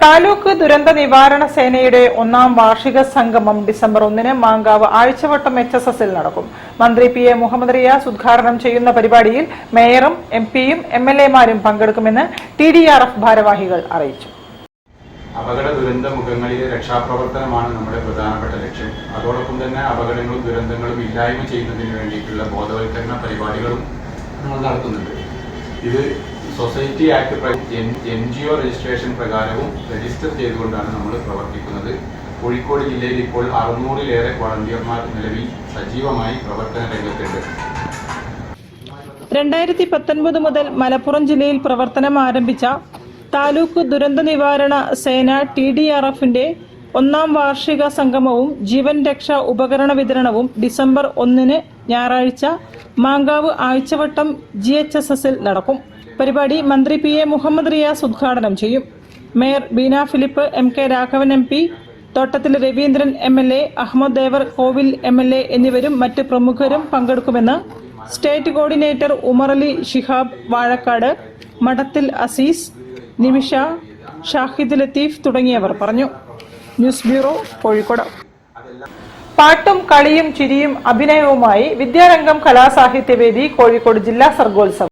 താലൂക്ക് ദുരന്ത നിവാരണ സേനയുടെ 1ാം വാർഷിക സംഗമം ഡിസംബർ 1-ന് മാങ്കാവ് ആഴ്ചവട്ടം HSSൽ നടക്കും. മന്ത്രി PA മുഹമ്മദ് റിയാസ് ഉദ്ഘാടനം ചെയ്യുന്ന പരിപാടിയിൽ മേയറും MP-യും MLA-മാരും പങ്കെടുക്കുമെന്ന് TDRF ഭാരവാഹികൾ അറിയിച്ചു. അപകട ദുരന്ത മുഖങ്ങളിലെ രക്ഷാപ്രവർത്തനമാണ് നമ്മുടെ പ്രധാനപ്പെട്ട ലക്ഷ്യം. അതോടൊപ്പം തന്നെ അപകടങ്ങളും ദുരന്തങ്ങളും ഇല്ലായ്മ ചെയ്യുന്നതിന് വേണ്ടിയിട്ടുള്ള ബോധവൽക്കരണ പരിപാടികളും നമ്മൾ നടത്തുന്നുണ്ട്. ഇത് സൊസൈറ്റി ആക്ട് NGO രജിസ്ട്രേഷൻ പ്രകാരവും രജിസ്റ്റർ ചെയ്തുകൊണ്ടാണ് നമ്മൾ പ്രവർത്തിക്കുന്നത്. കോഴിക്കോട് ജില്ലയിൽ ഇപ്പോൾ 600-ലേറെ വളണ്ടിയർമാർ നിലവിൽ സജീവമായി പ്രവർത്തന രംഗത്തുണ്ട്. 2019 മുതൽ മലപ്പുറം ജില്ലയിൽ പ്രവർത്തനം ആരംഭിച്ച താലൂക്ക് ദുരന്ത നിവാരണ സേന TDRFന്റെ 1ാം വാർഷിക സംഗമവും ജീവൻ രക്ഷാ ഉപകരണ വിതരണവും ഡിസംബർ 1-ന് ഞായറാഴ്ച മാങ്കാവ് ആഴ്ചവട്ടം GHSSൽ നടക്കും. പരിപാടി മന്ത്രി PA മുഹമ്മദ് റിയാസ് ഉദ്ഘാടനം ചെയ്യും. Mayor Beena Philip, MK Raghavan MP, Thottathil Raveendran MLA, Ahmed Devar കോവിൽ MLA എന്നിവരും മറ്റ് പ്രമുഖരും പങ്കെടുക്കുമെന്ന് സ്റ്റേറ്റ് കോർഡിനേറ്റർ ഉമറലി ശിഹാബ് വാഴക്കാട്, മഠത്തിൽ അസീസ്, നിമിഷ, ഷാഹിദ് ലത്തീഫ് തുടങ്ങിയവർ പറഞ്ഞു. News bureau, Kozhikode. പാട്ടും കളിയും ചിരിയും അഭിനയവുമായി വിദ്യാരംഗം കലാസാഹിത്യവേദി കോഴിക്കോട് ജില്ലാ സർഗോത്സവം.